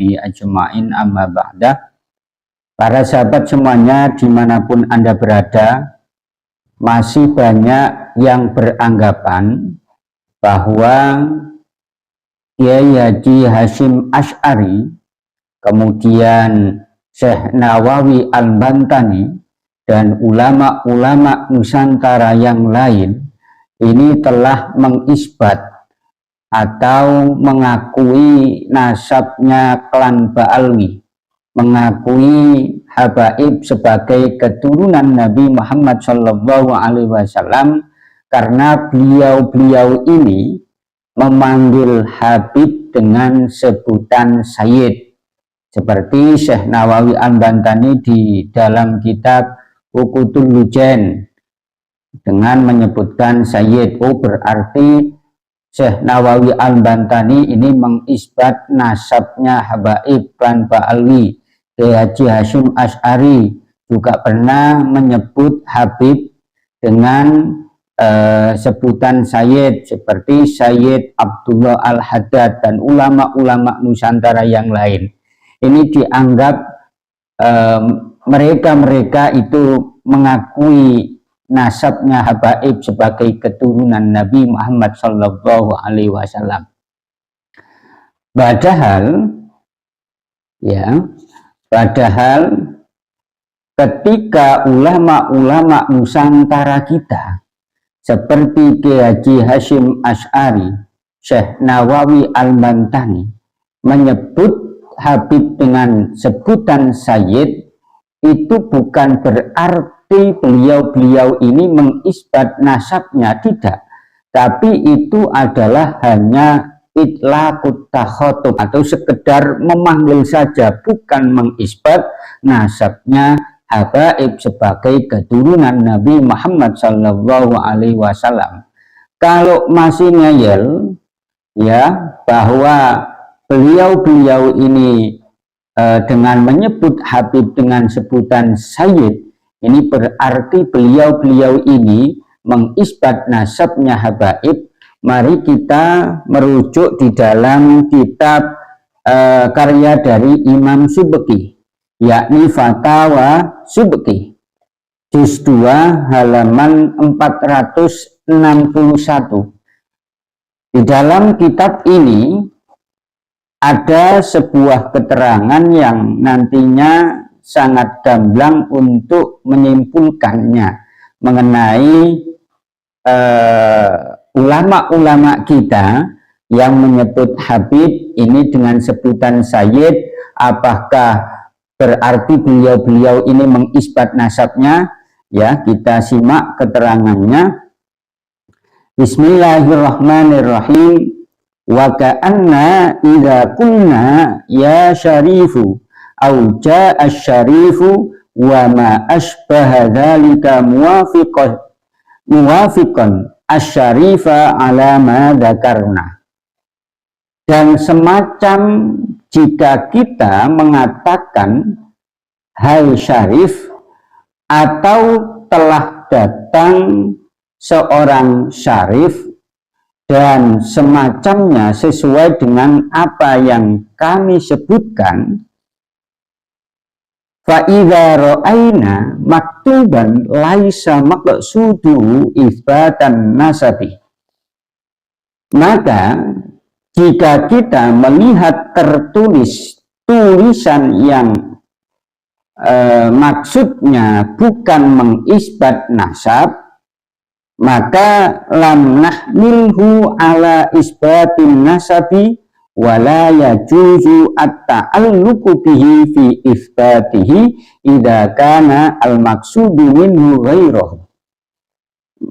sahbihi ajma'in, amma ba'da. Para sahabat semuanya dimanapun Anda berada, masih banyak yang beranggapan bahwa Kiai Haji Hasyim Asy'ari, kemudian Syekh Nawawi Al-Bantani, dan ulama-ulama Nusantara yang lain ini telah mengisbat atau mengakui nasabnya klan Ba'alwi, mengakui habaib sebagai keturunan Nabi Muhammad SAW, karena beliau-beliau ini memanggil Habib dengan sebutan Sayyid, seperti Syekh Nawawi Al-Bantani di dalam kitab Uqudul Lujain dengan menyebutkan Sayyid. Oh, berarti Syekh Nawawi Al-Bantani ini mengisbat nasabnya habaib klan Ba'alwi. Kiai Haji Hasyim Asy'ari juga pernah menyebut Habib dengan sebutan Sayyid, seperti Sayyid Abdullah Al-Haddad dan ulama-ulama Nusantara yang lain. Ini dianggap mereka-mereka itu mengakui nasabnya habaib sebagai keturunan Nabi Muhammad SAW. Padahal ketika ulama-ulama Nusantara kita seperti Kiai Haji Hasyim Asy'ari, Syekh Nawawi Al-Bantani menyebut Habib dengan sebutan Sayyid, itu bukan berarti beliau-beliau ini mengisbat nasabnya, tidak, tapi itu adalah hanya itlaqut takhotub atau sekedar memanggil saja, bukan mengisbat nasabnya habaib sebagai keturunan Nabi Muhammad SAW. Kalau masih ngeyel ya bahwa beliau-beliau ini dengan menyebut Habib dengan sebutan Sayyid, ini berarti beliau-beliau ini mengisbat nasabnya habaib. Mari kita merujuk di dalam kitab karya dari Imam Subki, yakni Fatawa Subki, juz 2 halaman 461. Di dalam kitab ini ada sebuah keterangan yang nantinya sangat gamblang untuk menyimpulkannya mengenai ulama-ulama kita yang menyebut Habib ini dengan sebutan Sayyid. Apakah berarti beliau-beliau ini mengisbat nasabnya? Ya, kita simak keterangannya. Bismillahirrahmanirrahim. Wa ka'anna idza qulna ya syarifu au ja'a syarifu wa ma asbaha dzalika muwafiqan asyarifa ala ma dzakarna. Dan semacam jika kita mengatakan hai syarif, atau telah datang seorang syarif dan semacamnya sesuai dengan apa yang kami sebutkan, fa idza ra'aina maktuban laisa maqsudu itsbatan nasabi. Maka jika kita melihat tertulis tulisan yang maksudnya bukan mengisbat nasab, maka lam nahmilhu ala isbatin nasabi wala yajuzu at-ta'alluqu bihi fi isbatihi idza kana al-maqsudu minhu ghairuhu.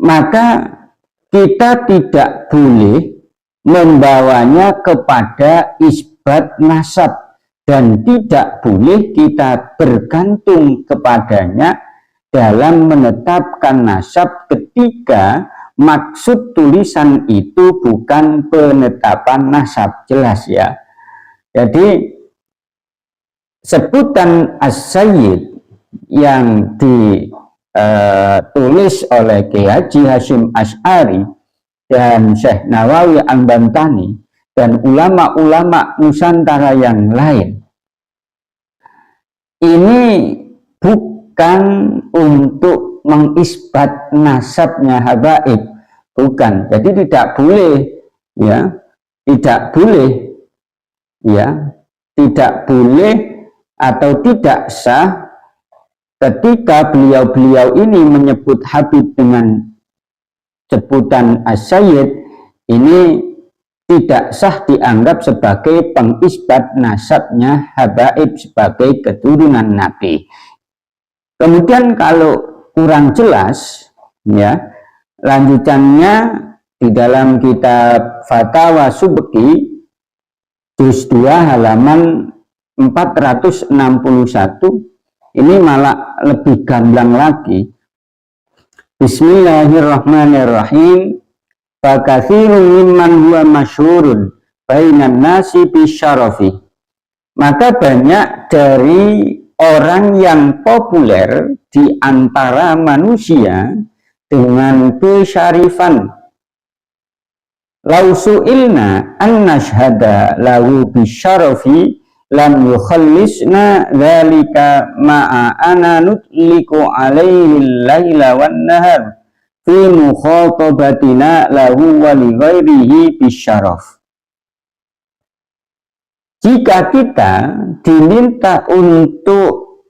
Maka kita tidak boleh membawanya kepada isbat nasab, dan tidak boleh kita bergantung kepadanya dalam menetapkan nasab ketika maksud tulisan itu bukan penetapan nasab. Jelas ya. Jadi sebutan As-Sayyid yang ditulis oleh Kiai Haji Hasyim Asy'ari dan Syekh Nawawi Al-Bantani dan ulama-ulama Nusantara yang lain. Ini bukan untuk mengisbat nasabnya habaib, bukan. Jadi tidak boleh, ya, tidak boleh, ya, tidak boleh atau tidak sah ketika beliau-beliau ini menyebut Habib dengan sebutan as-sayyid, ini tidak sah dianggap sebagai pengisbat nasabnya habaib sebagai keturunan Nabi. Kemudian kalau kurang jelas, ya, lanjutannya di dalam kitab Fatawa Subki juz 2 halaman 461 ini malah lebih gamblang lagi. Bismillahirrahmanirrahim. Fakatsirun mimman huwa masyhurun bainan nasi bisyarafi. Maka banyak dari orang yang populer di antara manusia dengan kesyarifan. Lau su'ilna an nashhada lahu bisyarafi lam yukhallisna dzalika ma'a ana nutliku alaihi laila wan nahar fi mukhatabatina lahu wa li ghairihi bisyaraf. Jika kita diminta untuk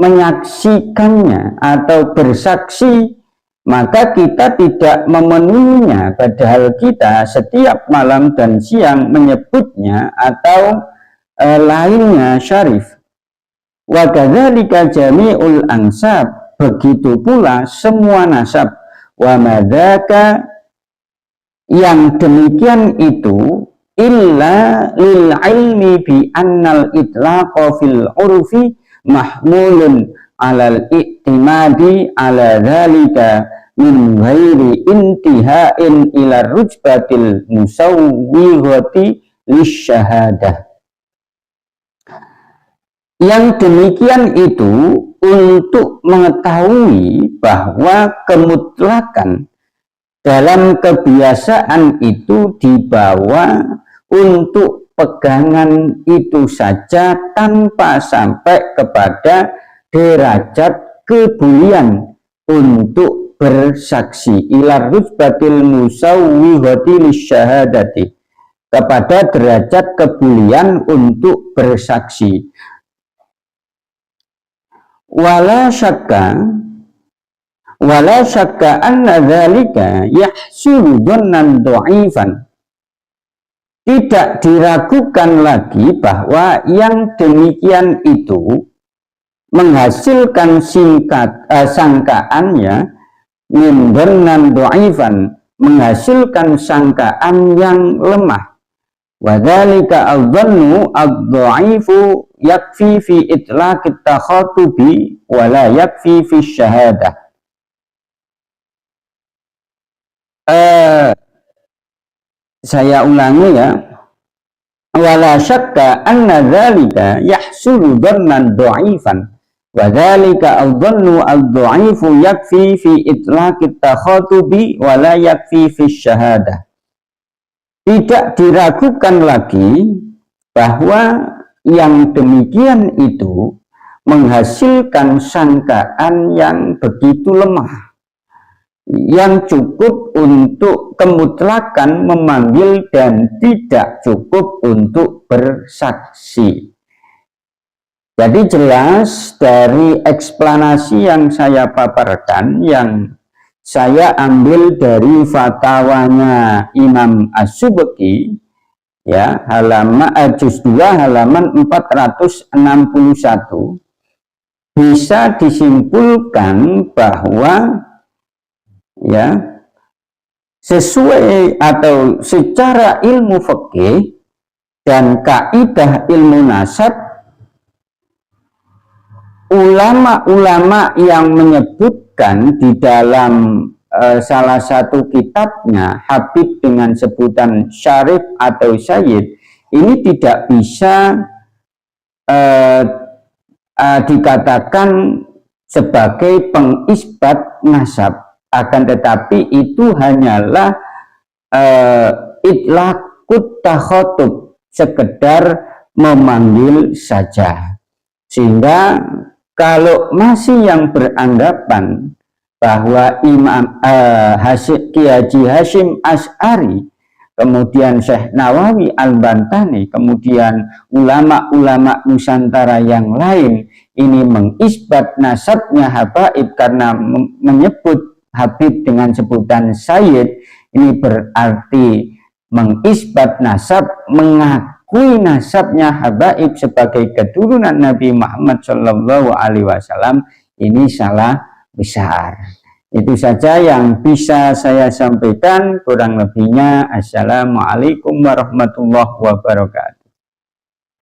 menyaksikannya atau bersaksi, maka kita tidak memenuhinya, padahal kita setiap malam dan siang menyebutnya atau lainnya syarif. Wa kadzalika jami'ul ansab, begitu pula semua nasab. Wa madzaka, yang demikian itu illa lil ilmi bi annal itlaqa fil urfi mahmulun alal i'timadi ala dzalika min ghairi intihain ila rujbatil musawwighati lisyahadah. Yang demikian itu untuk mengetahui bahwa kemutlakan dalam kebiasaan itu dibawa untuk pegangan itu saja tanpa sampai kepada derajat kebulian untuk bersaksi, ila rutbatil musawwihati lisyahadati, kepada derajat kebulian untuk bersaksi. Wala syakka anna dzalika yahsulu dhannan dha'ifan. Tidak diragukan lagi bahwa yang demikian itu menghasilkan sangkaannya min dhannan dha'ifan, menghasilkan sangkaan yang lemah. Wa dzalika adh-dhannu ad-dha'ifu yakfi fi itlaqit takhatubi wa la yakfi fi syahadah. Saya ulangi ya. Wala syakka anna dzalika yahsulu dhannan dha'ifan wa dzalika adh-dhannu ad-dha'ifu yakfi fi itlaqit takhatubi wa la yakfi fi syahadah. Tidak diragukan lagi bahwa yang demikian itu menghasilkan sangkaan yang begitu lemah, yang cukup untuk kemutlakan memanggil dan tidak cukup untuk bersaksi. Jadi jelas dari eksplanasi yang saya paparkan, yang saya ambil dari fatwanya Imam As-Subki, ya, halaman juz 2 halaman 461, bisa disimpulkan bahwa, ya, sesuai atau secara ilmu fikih dan kaidah ilmu nasab, ulama-ulama yang menyebutkan di dalam salah satu kitabnya Habib dengan sebutan syarif atau sayyid, ini tidak bisa dikatakan sebagai pengisbat nasab, akan tetapi itu hanyalah itlaq ikut takhotub, sekedar memanggil saja. Sehingga kalau masih yang beranggapan bahwa Imam Ki Haji Hashim Asy'ari, kemudian Syekh Nawawi Al-Bantani, kemudian ulama-ulama Nusantara yang lain ini mengisbat nasabnya Habaib karena menyebut Habib dengan sebutan Sayyid, ini berarti mengisbat nasab, mengakui nasabnya Habaib sebagai keturunan Nabi Muhammad Shallallahu Alaihi Wasallam. Ini salah besar. Itu saja yang bisa saya sampaikan, kurang lebihnya assalamualaikum warahmatullahi wabarakatuh.